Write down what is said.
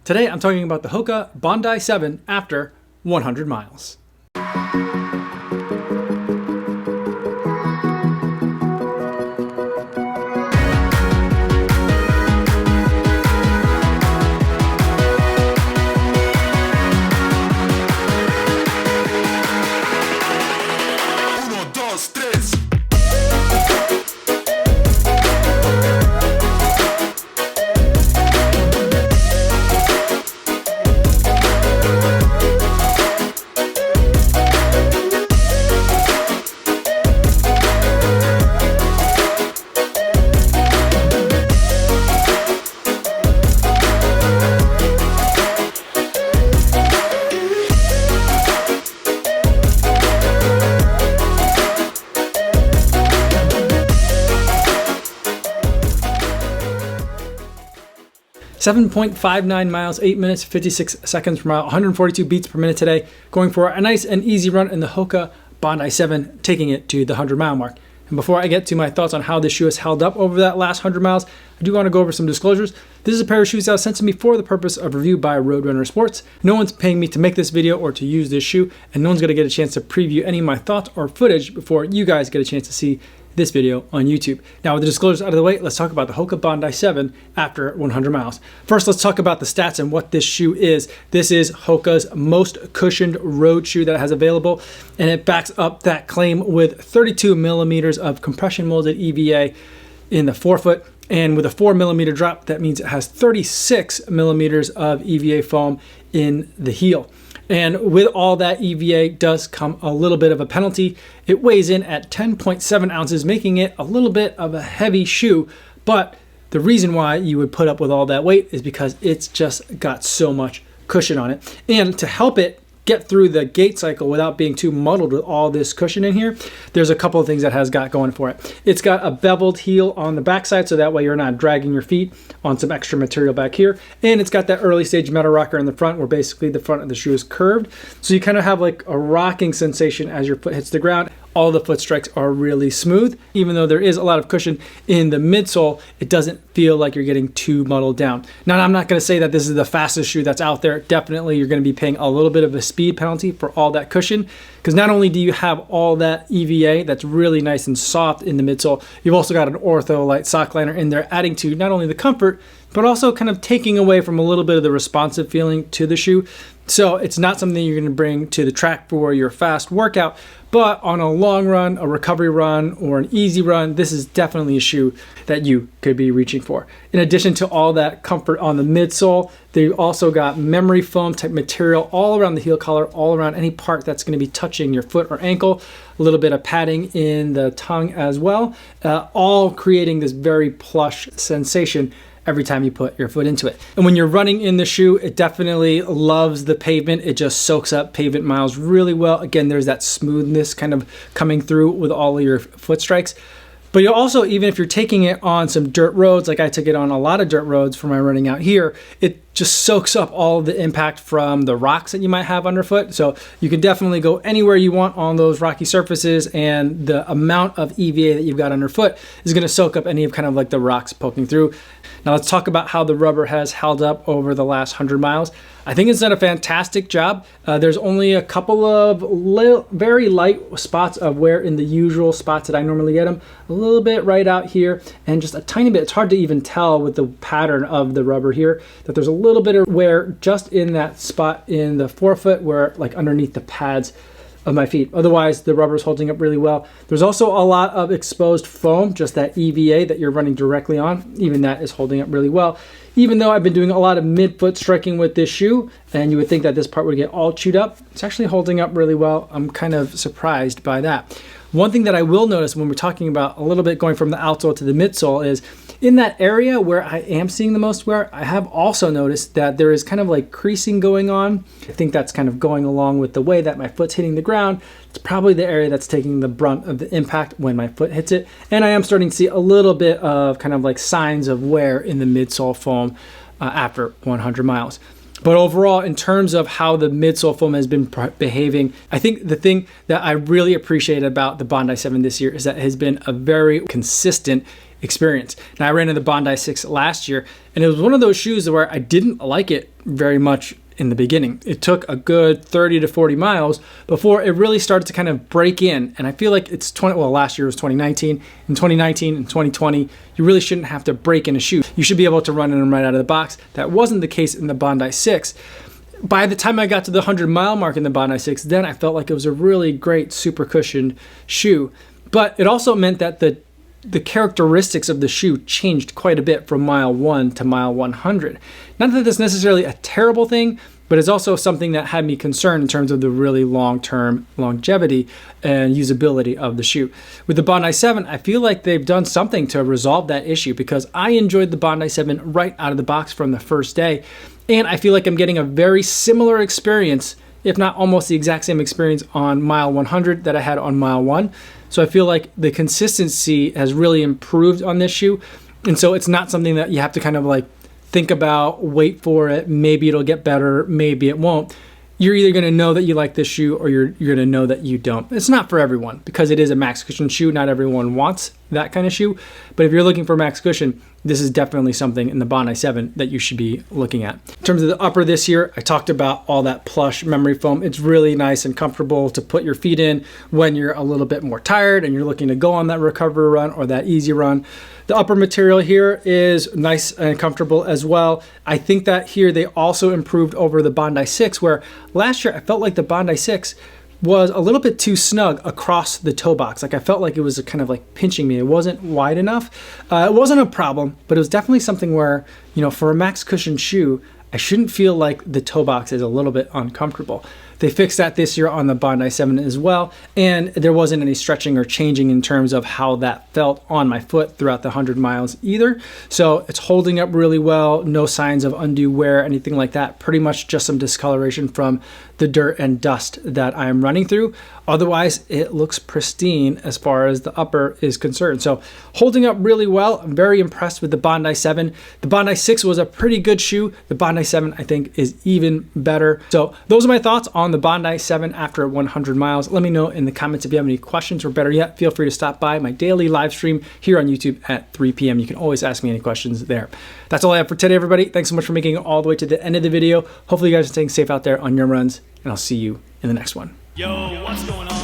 Today I'm talking about the Hoka Bondi 7 after 100 miles. 7.59 miles, 8 minutes, 56 seconds per mile, 142 beats per minute today. Going for a nice and easy run in the Hoka Bondi 7, taking it to the 100 mile mark. And before I get to my thoughts on how this shoe has held up over that last 100 miles, I do want to go over some disclosures. This is a pair of shoes that was sent to me for the purpose of review by Roadrunner Sports. No one's paying me to make this video or to use this shoe, and no one's going to get a chance to preview any of my thoughts or footage before you guys get a chance to see this video on YouTube. Now with the disclosures out of the way, let's talk about the Hoka Bondi 7 after 100 miles. First, let's talk about the stats and what this shoe is. This is Hoka's most cushioned road shoe that it has available, and it backs up that claim with 32 millimeters of compression molded EVA in the forefoot. And with a 4 millimeter drop, that means it has 36 millimeters of EVA foam in the heel. And with all that EVA does come a little bit of a penalty. It weighs in at 10.7 ounces, making it a little bit of a heavy shoe. But the reason why you would put up with all that weight is because it's just got so much cushion on it. And to help it get through the gait cycle without being too muddled with all this cushion in here, there's a couple of things that has got going for it. It's got a beveled heel on the backside, so that way you're not dragging your feet on some extra material back here. And it's got that early stage metal rocker in the front where basically the front of the shoe is curved. So you kind of have like a rocking sensation as your foot hits the ground. All the foot strikes are really smooth. Even though there is a lot of cushion in the midsole, it doesn't feel like you're getting too muddled down. Now, I'm not going to say that this is the fastest shoe that's out there. Definitely, you're going to be paying a little bit of a speed penalty for all that cushion, because not only do you have all that EVA that's really nice and soft in the midsole, you've also got an ortho light sock liner in there, adding to not only the comfort, but also kind of taking away from a little bit of the responsive feeling to the shoe. So it's not something you're going to bring to the track for your fast workout, but on a long run, a recovery run, or an easy run, this is definitely a shoe that you could be reaching for. In addition to all that comfort on the midsole, they also got memory foam type material all around the heel collar, all around any part that's going to be touching your foot or ankle, a little bit of padding in the tongue as well, all creating this very plush sensation every time you put your foot into it. And when you're running in the shoe, it definitely loves the pavement. It just soaks up pavement miles really well. Again, there's that smoothness kind of coming through with all of your foot strikes. But you also, even if you're taking it on some dirt roads, like I took it on a lot of dirt roads for my running out here, it just soaks up all the impact from the rocks that you might have underfoot. So you can definitely go anywhere you want on those rocky surfaces, and the amount of EVA that you've got underfoot is going to soak up any of kind of like the rocks poking through. Now let's talk about how the rubber has held up over the last 100 miles. I think it's done a fantastic job. There's only a couple of very light spots of wear in the usual spots that I normally get them. A little bit right out here, and just a tiny bit. It's hard to even tell with the pattern of the rubber here that there's a little bit of wear just in that spot in the forefoot where, like, underneath the pads of my feet. Otherwise, the rubber is holding up really well. There's also a lot of exposed foam, just that EVA that you're running directly on. Even that is holding up really well. Even though I've been doing a lot of midfoot striking with this shoe, and you would think that this part would get all chewed up, it's actually holding up really well. I'm kind of surprised by that. One thing that I will notice when we're talking about a little bit going from the outsole to the midsole is in that area where I am seeing the most wear, I have also noticed that there is kind of like creasing going on. I think that's kind of going along with the way that my foot's hitting the ground. It's probably the area that's taking the brunt of the impact when my foot hits it. And I am starting to see a little bit of kind of like signs of wear in the midsole foam after 100 miles. But overall, in terms of how the midsole foam has been behaving, I think the thing that I really appreciate about the Bondi 7 this year is that it has been a very consistent experience. Now I ran in the Bondi 6 last year, and it was one of those shoes where I didn't like it very much in the beginning. It took a good 30 to 40 miles before it really started to kind of break in. And I feel like last year was 2019. In 2019 and 2020, you really shouldn't have to break in a shoe. You should be able to run in them right out of the box. That wasn't the case in the Bondi 6. By the time I got to the 100-mile mark in the Bondi 6, then I felt like it was a really great super cushioned shoe. But it also meant that the characteristics of the shoe changed quite a bit from mile 1 to mile 100. Not that that's necessarily a terrible thing, but it's also something that had me concerned in terms of the really long-term longevity and usability of the shoe. With the Bondi 7, I feel like they've done something to resolve that issue, because I enjoyed the Bondi 7 right out of the box from the first day. And I feel like I'm getting a very similar experience, if not almost the exact same experience on mile 100 that I had on mile 1. So I feel like the consistency has really improved on this shoe. And so it's not something that you have to kind of like think about, wait for it, maybe it'll get better, maybe it won't. You're either going to know that you like this shoe, or you're going to know that you don't. It's not for everyone, because it is a max cushion shoe. Not everyone wants that kind of shoe. But if you're looking for max cushion, this is definitely something in the Bondi 7 that you should be looking at. In terms of the upper this year, I talked about all that plush memory foam. It's really nice and comfortable to put your feet in when you're a little bit more tired and you're looking to go on that recovery run or that easy run. The upper material here is nice and comfortable as well. I think that here they also improved over the Bondi 6, where last year I felt like the Bondi 6 was a little bit too snug across the toe box. Like I felt like it was kind of like pinching me. It wasn't wide enough. It wasn't a problem, but it was definitely something where, you know, for a max cushion shoe, I shouldn't feel like the toe box is a little bit uncomfortable. They fixed that this year on the Bondi 7 as well, and there wasn't any stretching or changing in terms of how that felt on my foot throughout the 100 miles either. So it's holding up really well, no signs of undue wear, anything like that. Pretty much just some discoloration from the dirt and dust that I'm running through. Otherwise, it looks pristine as far as the upper is concerned. So holding up really well. I'm very impressed with the Bondi 7. The Bondi 6 was a pretty good shoe. The Bondi 7, I think, is even better. So those are my thoughts on the Bondi 7 after 100 miles. Let me know in the comments if you have any questions, or better yet, feel free to stop by my daily live stream here on YouTube at 3 p.m. You can always ask me any questions there. That's all I have for today, everybody. Thanks so much for making it all the way to the end of the video. Hopefully you guys are staying safe out there on your runs, and I'll see you in the next one. Yo, what's going on?